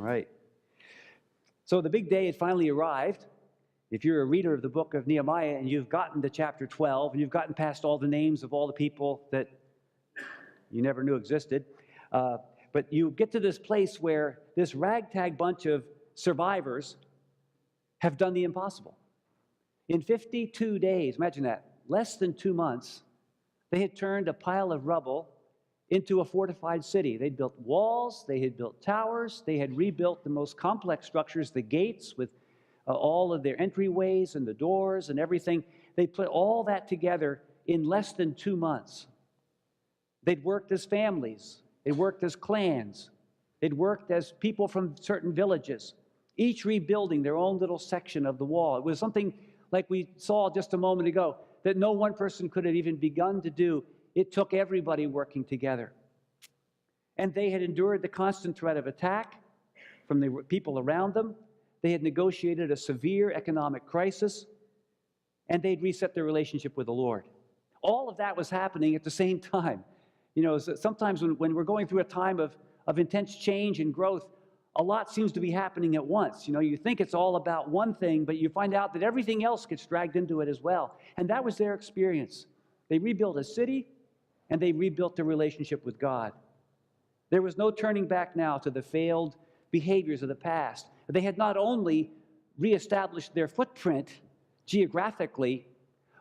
right. So the big day had finally arrived. If you're a reader of the book of Nehemiah and you've gotten to chapter 12 and you've gotten past all the names of all the people that you never knew existed, but you get to this place where this ragtag bunch of survivors have done the impossible. In 52 days, imagine that, less than 2 months, they had turned a pile of rubble into a fortified city. They'd built walls, they had built towers, they had rebuilt the most complex structures, the gates with all of their entryways and the doors and everything. They put all that together in less than 2 months. They'd worked as families, they'd worked as clans, they'd worked as people from certain villages, each rebuilding their own little section of the wall. It was something like we saw just a moment ago that no one person could have even begun to do. It took everybody working together. And they had endured the constant threat of attack from the people around them. They had negotiated a severe economic crisis, and they'd reset their relationship with the Lord. All of that was happening at the same time. You know, sometimes when we're going through a time of intense change and growth, a lot seems to be happening at once. You know, you think it's all about one thing, but you find out that everything else gets dragged into it as well. And that was their experience. They rebuilt a city, and they rebuilt their relationship with God. There was no turning back now to the failed behaviors of the past. They had not only reestablished their footprint geographically,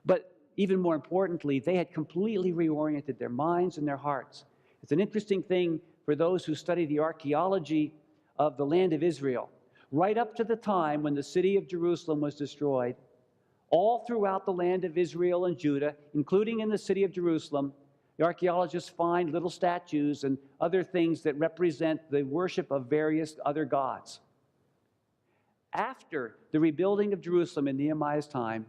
but even more importantly, they had completely reoriented their minds and their hearts. It's an interesting thing for those who study the archaeology of the land of Israel. Right up to the time when the city of Jerusalem was destroyed, all throughout the land of Israel and Judah, including in the city of Jerusalem, the archaeologists find little statues and other things that represent the worship of various other gods. After the rebuilding of Jerusalem in Nehemiah's time,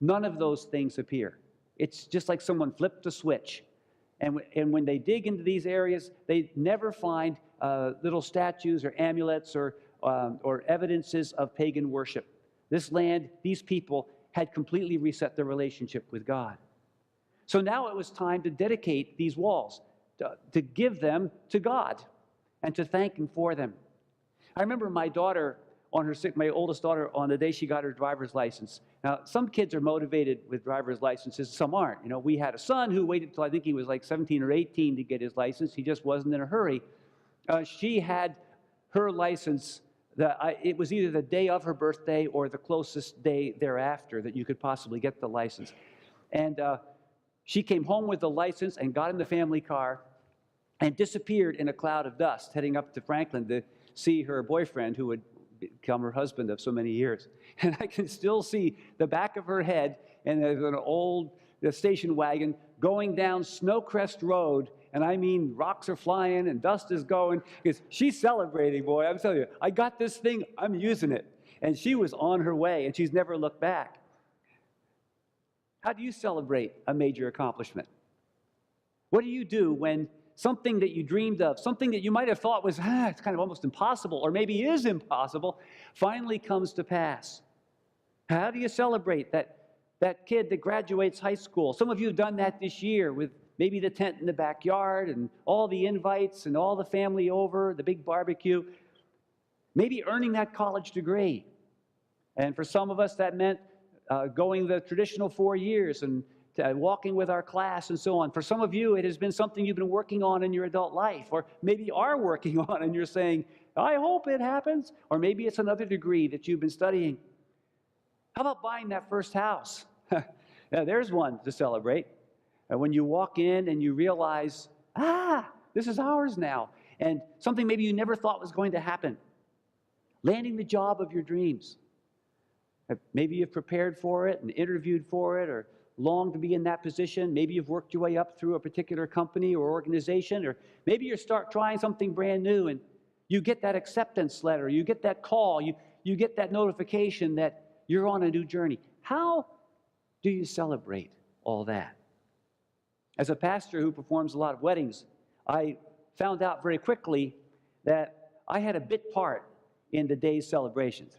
none of those things appear. It's just like someone flipped a switch. And when they dig into these areas, they never find little statues or amulets or evidences of pagan worship. This land, these people had completely reset their relationship with God. So now it was time to dedicate these walls, to give them to God and to thank Him for them. I remember my daughter, my oldest daughter, on the day she got her driver's license. Now, some kids are motivated with driver's licenses, some aren't. You know, we had a son who waited until I think he was like 17 or 18 to get his license. He just wasn't in a hurry. She had her license, it was either the day of her birthday or the closest day thereafter that you could possibly get the license. And she came home with the license and got in the family car and disappeared in a cloud of dust, heading up to Franklin to see her boyfriend, who would become her husband of so many years. And I can still see the back of her head, and there's an old station wagon going down Snowcrest Road, and I mean rocks are flying and dust is going, because she's celebrating, boy. I'm telling you, I got this thing, I'm using it. And she was on her way, and she's never looked back. How do you celebrate a major accomplishment? What do you do when something that you dreamed of, something that you might have thought was it's kind of almost impossible, or maybe is impossible, finally comes to pass? How do you celebrate that kid that graduates high school? Some of you have done that this year with maybe the tent in the backyard and all the invites and all the family over, the big barbecue. Maybe earning that college degree. And for some of us, that meant going the traditional 4 years and walking with our class and so on. For some of you, it has been something you've been working on in your adult life, or maybe are working on and you're saying, I hope it happens. Or maybe it's another degree that you've been studying. How about buying that first house? Now, there's one to celebrate. And when you walk in and you realize, this is ours now. And something maybe you never thought was going to happen. Landing the job of your dreams. Maybe you've prepared for it and interviewed for it, or longed to be in that position. Maybe you've worked your way up through a particular company or organization, or maybe you start trying something brand new and you get that acceptance letter, you get that call, you get that notification that you're on a new journey. How do you celebrate all that? As a pastor who performs a lot of weddings, I found out very quickly that I had a bit part in the day's celebrations.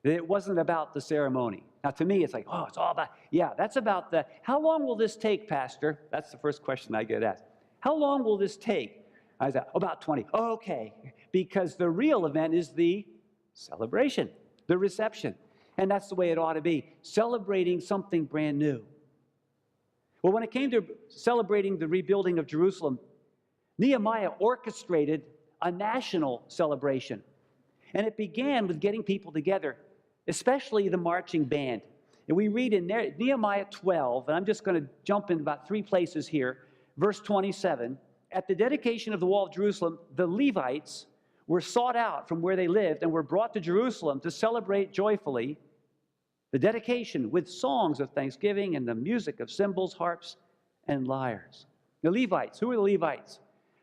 It wasn't about the ceremony. Now, to me, it's like, it's all about, that's about how long will this take, Pastor? That's the first question I get asked. How long will this take? I said, about 20. Okay. because the real event is the celebration, the reception. And that's the way it ought to be, celebrating something brand new. Well, when it came to celebrating the rebuilding of Jerusalem, Nehemiah orchestrated a national celebration. And it began with getting people together, especially the marching band. And we read in Nehemiah 12, and I'm just going to jump in about 3 places here. Verse 27, at the dedication of the wall of Jerusalem, the Levites were sought out from where they lived and were brought to Jerusalem to celebrate joyfully the dedication with songs of thanksgiving and the music of cymbals, harps, and lyres. The Levites, who were the Levites?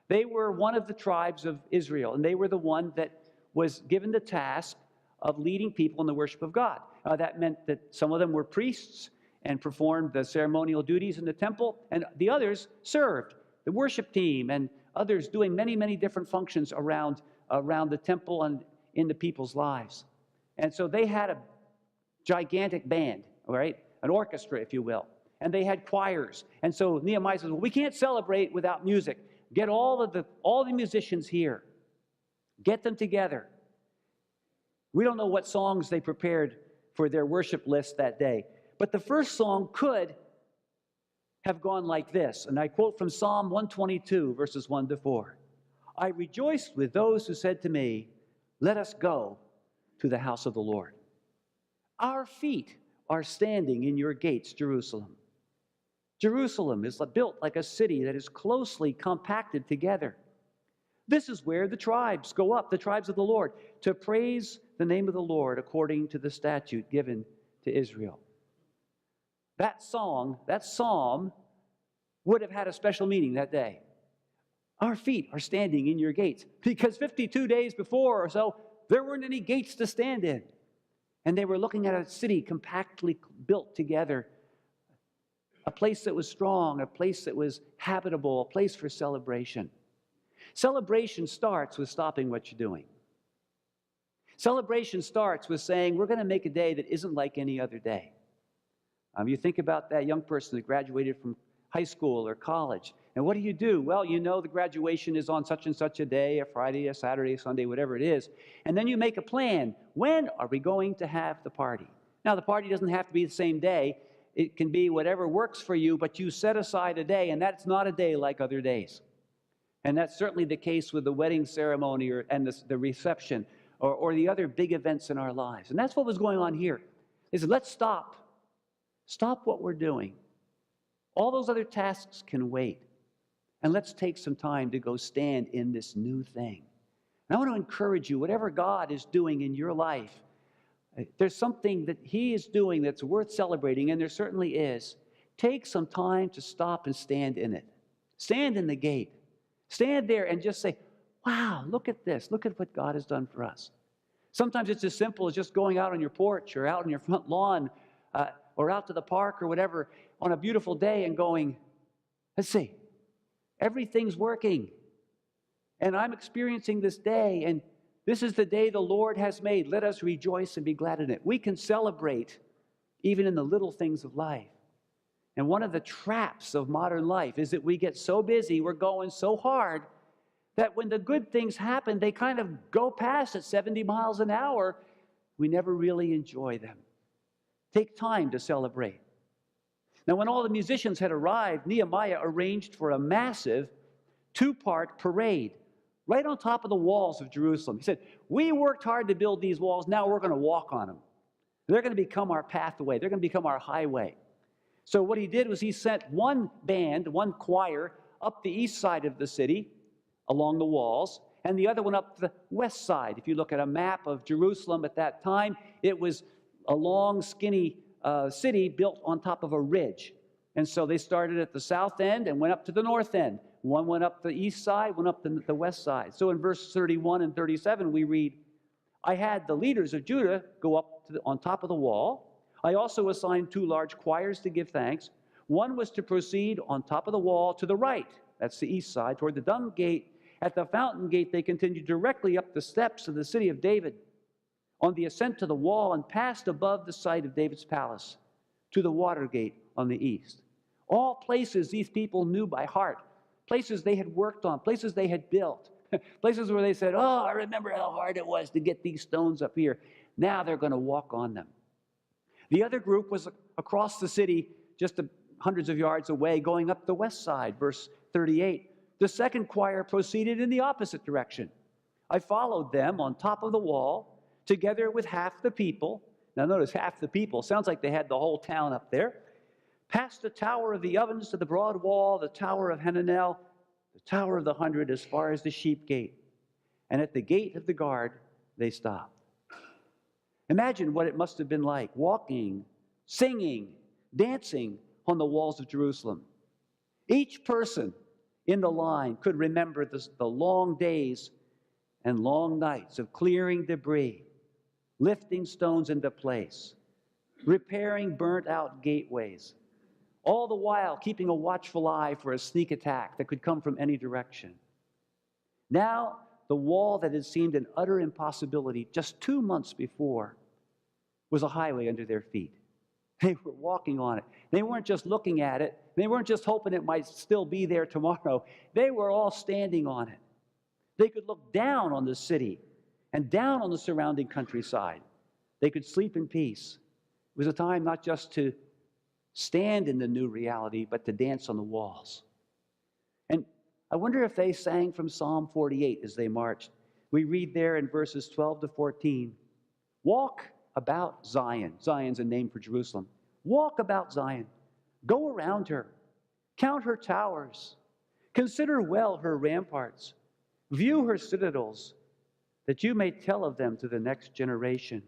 They were one of the tribes of Israel, and they were the one that was given the task of leading people in the worship of God. That meant that some of them were priests and performed the ceremonial duties in the temple, and the others served the worship team and others doing many, many different functions around the temple and in the people's lives. And so they had a gigantic band, all right, an orchestra, if you will, and they had choirs. And so Nehemiah says, well, we can't celebrate without music. Get all the musicians here. Get them together. We don't know what songs they prepared for their worship list that day, but the first song could have gone like this, and I quote from Psalm 122, verses 1 to 4. I rejoiced with those who said to me, let us go to the house of the Lord. Our feet are standing in your gates, Jerusalem. Jerusalem is built like a city that is closely compacted together. This is where the tribes go up, the tribes of the Lord, to praise the name of the Lord according to the statute given to Israel. That psalm would have had a special meaning that day. Our feet are standing in your gates, because 52 days before or so, there weren't any gates to stand in. And they were looking at a city compactly built together, a place that was strong, a place that was habitable, a place for celebration. Celebration starts with stopping what you're doing. Celebration starts with saying, we're going to make a day that isn't like any other day. You think about that young person that graduated from high school or college, and what do? Well, you know the graduation is on such and such a day, a Friday, a Saturday, a Sunday, whatever it is, and then you make a plan. When are we going to have the party? Now, the party doesn't have to be the same day. It can be whatever works for you, but you set aside a day, and that's not a day like other days. And that's certainly the case with the wedding ceremony and the reception or the other big events in our lives. And that's what was going on here. They said, let's stop. Stop what we're doing. All those other tasks can wait. And let's take some time to go stand in this new thing. And I want to encourage you, whatever God is doing in your life, there's something that He is doing that's worth celebrating, and there certainly is. Take some time to stop and stand in it. Stand in the gate. Stand there and just say, wow, look at this. Look at what God has done for us. Sometimes it's as simple as just going out on your porch or out on your front lawn or out to the park or whatever on a beautiful day and going, let's see, everything's working. And I'm experiencing this day, and this is the day the Lord has made. Let us rejoice and be glad in it. We can celebrate even in the little things of life. And one of the traps of modern life is that we get so busy, we're going so hard, that when the good things happen, they kind of go past at 70 miles an hour. We never really enjoy them. Take time to celebrate. Now, when all the musicians had arrived, Nehemiah arranged for a massive 2-part parade right on top of the walls of Jerusalem. He said, we worked hard to build these walls, now we're going to walk on them. They're going to become our pathway. They're going to become our highway. So what he did was he sent one band, one choir, up the east side of the city along the walls, and the other one up the west side. If you look at a map of Jerusalem at that time, it was a long, skinny city built on top of a ridge. And so they started at the south end and went up to the north end. One went up the east side, one up the west side. So in verse 31 and 37, we read, I had the leaders of Judah go up on top of the wall. I also assigned 2 large choirs to give thanks. One was to proceed on top of the wall to the right. That's the east side, toward the dung gate. At the fountain gate, they continued directly up the steps of the city of David on the ascent to the wall and passed above the site of David's palace to the water gate on the east. All places these people knew by heart, places they had worked on, places they had built. Places where they said, oh, I remember how hard it was to get these stones up here. Now they're going to walk on them. The other group was across the city, just hundreds of yards away, going up the west side, verse 38. The second choir proceeded in the opposite direction. I followed them on top of the wall, together with half the people. Now notice, half the people. Sounds like they had the whole town up there. Past the Tower of the Ovens to the broad wall, the Tower of Hananel, the Tower of the 100, as far as the Sheep Gate. And at the gate of the guard, they stopped. Imagine what it must have been like walking, singing, dancing on the walls of Jerusalem. Each person in the line could remember the long days and long nights of clearing debris, lifting stones into place, repairing burnt-out gateways, all the while keeping a watchful eye for a sneak attack that could come from any direction. Now, the wall that had seemed an utter impossibility just 2 months before was a highway under their feet. They were walking on it. They weren't just looking at it. They weren't just hoping it might still be there tomorrow. They were all standing on it. They could look down on the city and down on the surrounding countryside. They could sleep in peace. It was a time not just to stand in the new reality, but to dance on the walls. And I wonder if they sang from Psalm 48 as they marched. We read there in verses 12 to 14, walk about Zion. Zion's a name for Jerusalem. Walk about Zion. Go around her. Count her towers. Consider well her ramparts. View her citadels, that you may tell of them to the next generation.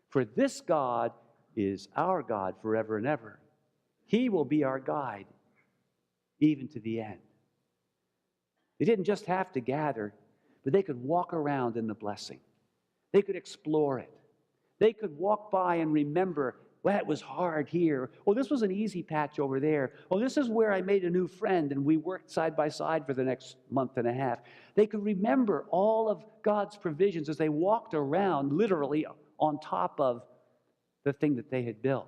For this God is our God forever and ever. He will be our guide, even to the end. They didn't just have to gather, but they could walk around in the blessing. They could explore it. They could walk by and remember, well, it was hard here. Oh, this was an easy patch over there. Oh, this is where I made a new friend and we worked side by side for the next month and a half. They could remember all of God's provisions as they walked around, literally on top of the thing that they had built.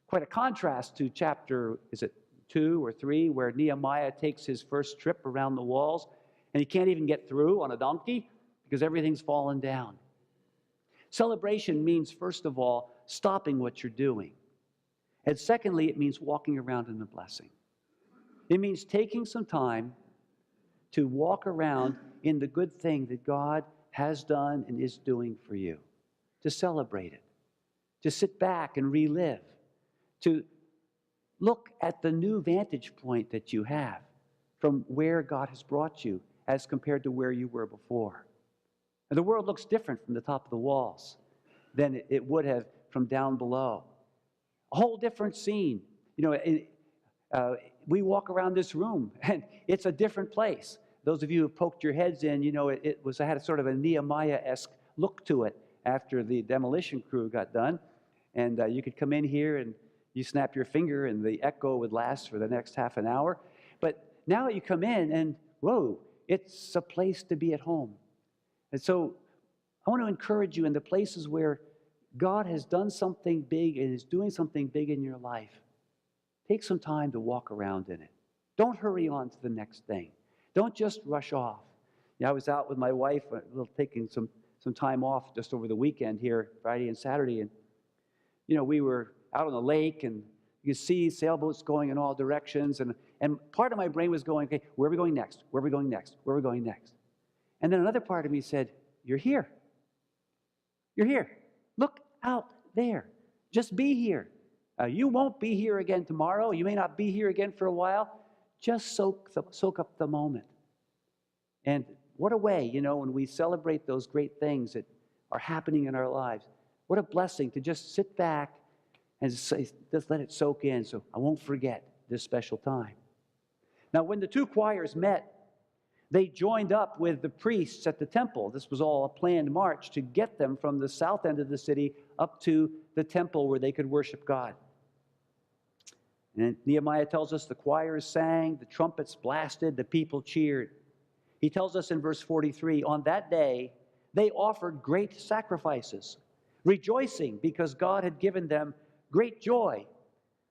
Quite a contrast to chapter, is it 2 or 3, where Nehemiah takes his first trip around the walls and he can't even get through on a donkey because everything's fallen down. Celebration means, first of all, stopping what you're doing. And secondly, it means walking around in the blessing. It means taking some time to walk around in the good thing that God has done and is doing for you, to celebrate it, to sit back and relive, to look at the new vantage point that you have from where God has brought you as compared to where you were before. And the world looks different from the top of the walls than it would have from down below. A whole different scene. You know, we walk around this room, and it's a different place. Those of you who poked your heads in, you know, it had a sort of a Nehemiah-esque look to it after the demolition crew got done. And you could come in here, and you snap your finger, and the echo would last for the next half an hour. But now you come in, and whoa, it's a place to be at home. And so I want to encourage you in the places where God has done something big and is doing something big in your life. Take some time to walk around in it. Don't hurry on to the next thing. Don't just rush off. You know, I was out with my wife, taking some time off just over the weekend here, Friday and Saturday, and you know, we were out on the lake, and you could see sailboats going in all directions, and part of my brain was going, okay, where are we going next? Where are we going next? Where are we going next? And then another part of me said, you're here. You're here. Look out there. Just be here. You won't be here again tomorrow. You may not be here again for a while. Just soak up the moment. And what a way, you know, when we celebrate those great things that are happening in our lives. What a blessing to just sit back and say, just let it soak in so I won't forget this special time. Now, when the two choirs met, they joined up with the priests at the temple. This was all a planned march to get them from the south end of the city up to the temple where they could worship God. And Nehemiah tells us the choirs sang, the trumpets blasted, the people cheered. He tells us in verse 43, on that day, they offered great sacrifices, rejoicing because God had given them great joy.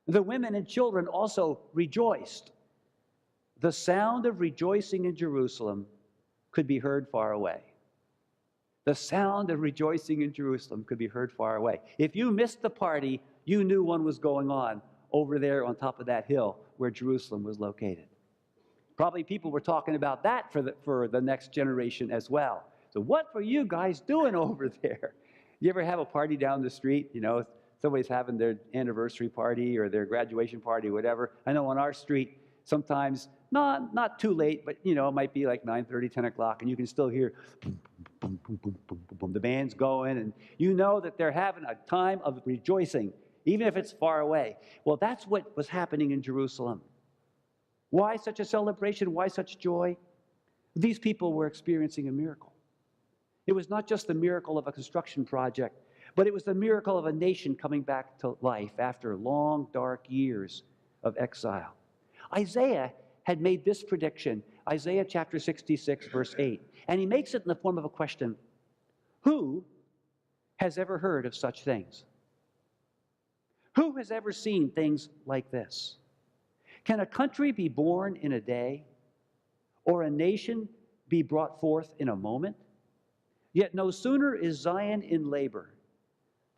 The women and children also rejoiced. The sound of rejoicing in Jerusalem could be heard far away. The sound of rejoicing in Jerusalem could be heard far away. If you missed the party, you knew one was going on over there on top of that hill where Jerusalem was located. Probably people were talking about that for the next generation as well. So what were you guys doing over there? You ever have a party down the street? You know, somebody's having their anniversary party or their graduation party, whatever. I know on our street, sometimes, not too late, but, you know, it might be like 9:30, 10 o'clock, and you can still hear boom, boom, boom, boom, boom, boom, boom. The band's going, and you know that they're having a time of rejoicing, even if it's far away. Well, that's what was happening in Jerusalem. Why such a celebration? Why such joy? These people were experiencing a miracle. It was not just the miracle of a construction project, but it was the miracle of a nation coming back to life after long, dark years of exile. Isaiah had made this prediction, Isaiah chapter 66, verse 8, and he makes it in the form of a question. Who has ever heard of such things? Who has ever seen things like this? Can a country be born in a day, or a nation be brought forth in a moment? Yet no sooner is Zion in labor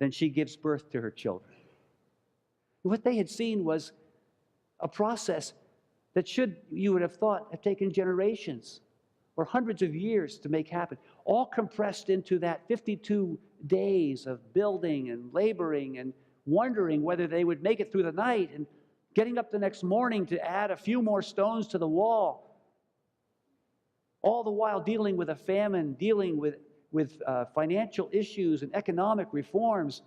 than she gives birth to her children. What they had seen was a process that you would have thought, have taken generations or hundreds of years to make happen, all compressed into that 52 days of building and laboring and wondering whether they would make it through the night and getting up the next morning to add a few more stones to the wall, all the while dealing with a famine, dealing with financial issues and economic reforms,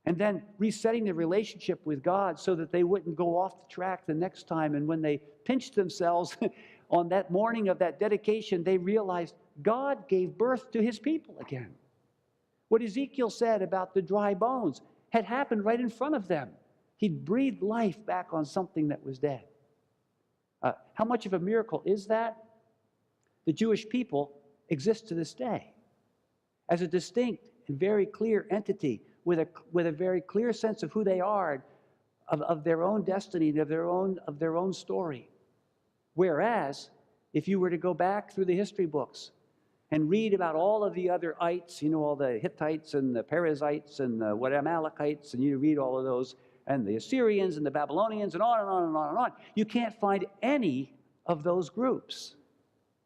and then resetting their relationship with God so that they wouldn't go off the track the next time. And when they pinched themselves on that morning of that dedication, they realized God gave birth to his people again. What Ezekiel said about the dry bones had happened right in front of them. He'd breathed life back on something that was dead. How much of a miracle is that? The Jewish people exist to this day as a distinct and very clear entity with a very clear sense of who they are, of their own destiny, of their own story. Whereas, if you were to go back through the history books and read about all of the other ites, you know, all the Hittites and the Perizzites and the Amalekites, and you read all of those, and the Assyrians and the Babylonians, and on and on and on and on, you can't find any of those groups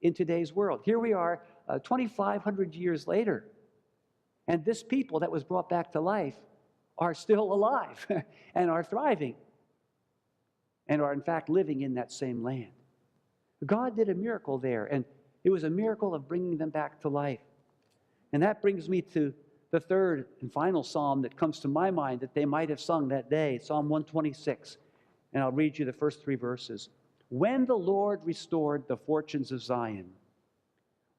in today's world. Here we are 2,500 years later, and this people that was brought back to life are still alive and are thriving and are in fact living in that same land. God did a miracle there, and it was a miracle of bringing them back to life. And that brings me to the third and final psalm that comes to my mind that they might have sung that day, Psalm 126. And I'll read you the first 3 verses. When the Lord restored the fortunes of Zion,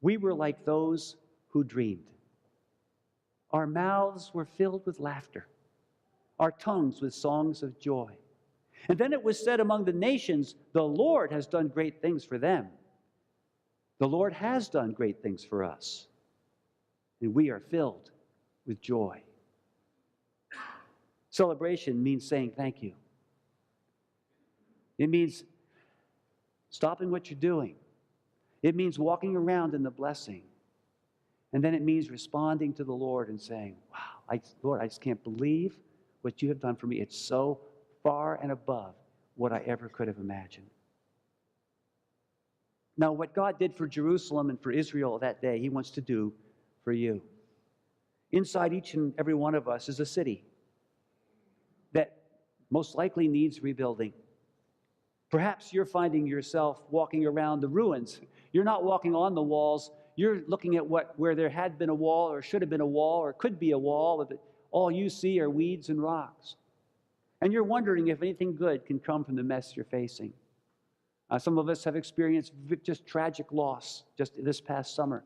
we were like those who dreamed. Our mouths were filled with laughter, our tongues with songs of joy. And then it was said among the nations, the Lord has done great things for them. The Lord has done great things for us, and we are filled with joy. Celebration means saying thank you. It means stopping what you're doing. It means walking around in the blessing. And then it means responding to the Lord and saying, wow, Lord, I just can't believe what you have done for me. It's so far and above what I ever could have imagined. Now, what God did for Jerusalem and for Israel that day, he wants to do for you. Inside each and every one of us is a city that most likely needs rebuilding. Perhaps you're finding yourself walking around the ruins. You're not walking on the walls. You're looking at where there had been a wall or should have been a wall or could be a wall, but all you see are weeds and rocks. And you're wondering if anything good can come from the mess you're facing. Some of us have experienced just tragic loss just this past summer.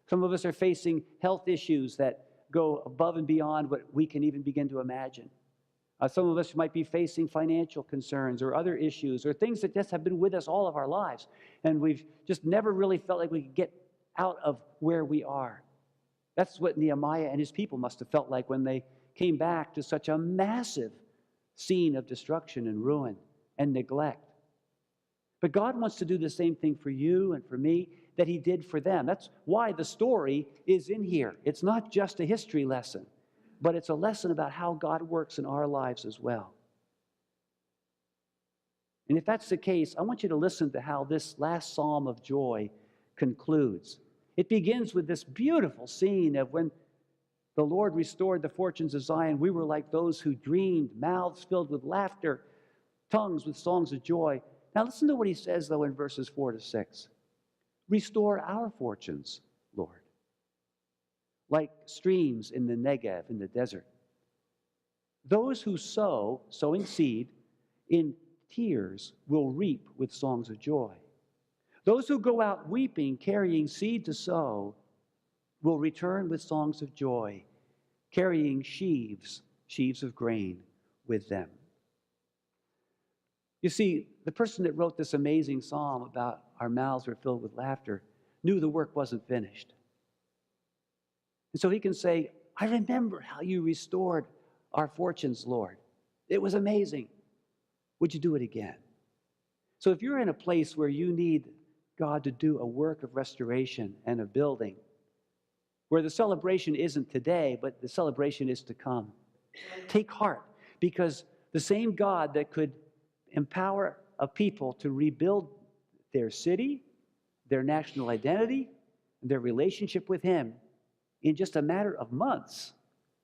Some of us are facing health issues that go above and beyond what we can even begin to imagine. Some of us might be facing financial concerns or other issues or things that just have been with us all of our lives. And we've just never really felt like we could get out of where we are. That's what Nehemiah and his people must have felt like when they came back to such a massive scene of destruction and ruin and neglect. But God wants to do the same thing for you and for me that he did for them. That's why the story is in here. It's not just a history lesson, but it's a lesson about how God works in our lives as well. And if that's the case, I want you to listen to how this last psalm of joy concludes. It begins with this beautiful scene of when the Lord restored the fortunes of Zion. We were like those who dreamed, mouths filled with laughter, tongues with songs of joy. Now listen to what he says, though, in verses 4 to 6. Restore our fortunes, Lord, like streams in the Negev, in the desert. Those who sow, sowing seed, in tears will reap with songs of joy. Those who go out weeping, carrying seed to sow, will return with songs of joy, carrying sheaves of grain with them. You see, the person that wrote this amazing psalm about our mouths are filled with laughter knew the work wasn't finished. And so he can say, I remember how you restored our fortunes, Lord. It was amazing. Would you do it again? So if you're in a place where you need God to do a work of restoration and of building, where the celebration isn't today, but the celebration is to come, take heart, because the same God that could empower a people to rebuild their city, their national identity, their relationship with him in just a matter of months,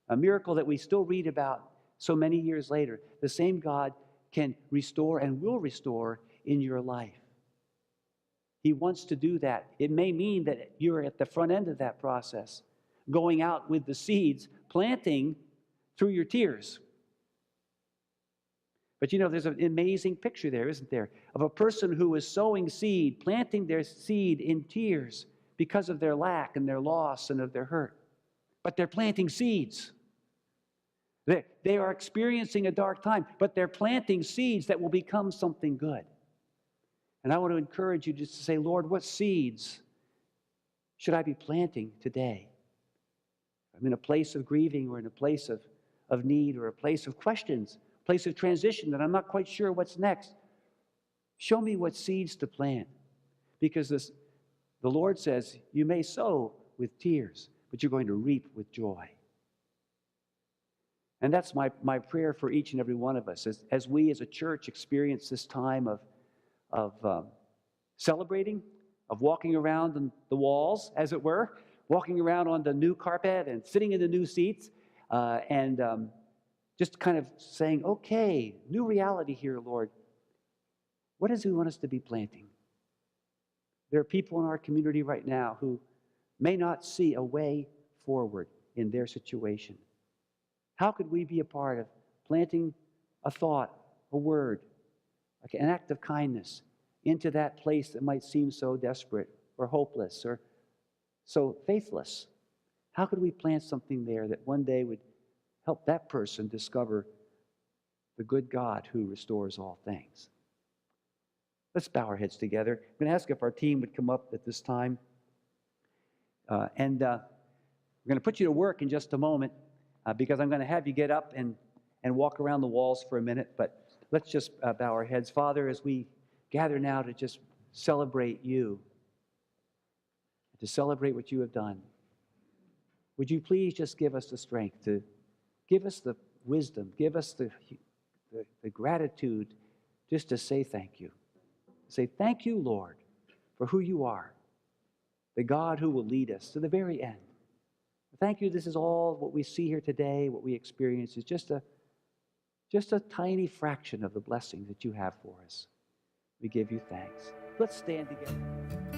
a miracle that we still read about so many years later, the same God can restore and will restore in your life. He wants to do that. It may mean that you're at the front end of that process, going out with the seeds, planting through your tears. But you know, there's an amazing picture there, isn't there, of a person who is sowing seed, planting their seed in tears because of their lack and their loss and of their hurt. But they're planting seeds. They are experiencing a dark time, but they're planting seeds that will become something good. And I want to encourage you just to say, Lord, what seeds should I be planting today? I'm in a place of grieving or in a place of need or a place of questions, a place of transition that I'm not quite sure what's next. Show me what seeds to plant. Because the Lord says, you may sow with tears, but you're going to reap with joy. And that's my prayer for each and every one of us as we as a church experience this time of celebrating, of walking around on the walls, as it were, walking around on the new carpet and sitting in the new seats, and just kind of saying, okay, new reality here, Lord. What does he want us to be planting? There are people in our community right now who may not see a way forward in their situation. How could we be a part of planting a thought, a word, like an act of kindness into that place that might seem so desperate or hopeless or so faithless? How could we plant something there that one day would help that person discover the good God who restores all things? Let's bow our heads together. I'm going to ask if our team would come up at this time. And we're going to put you to work in just a moment because I'm going to have you get up and walk around the walls for a minute. But let's just bow our heads. Father, as we gather now to just celebrate you, to celebrate what you have done, would you please just give us the strength to give us the wisdom, give us the gratitude just to say thank you. Say thank you, Lord, for who you are, the God who will lead us to the very end. Thank you, this is all what we see here today, what we experience is just a tiny fraction of the blessings that you have for us. We give you thanks. Let's stand together.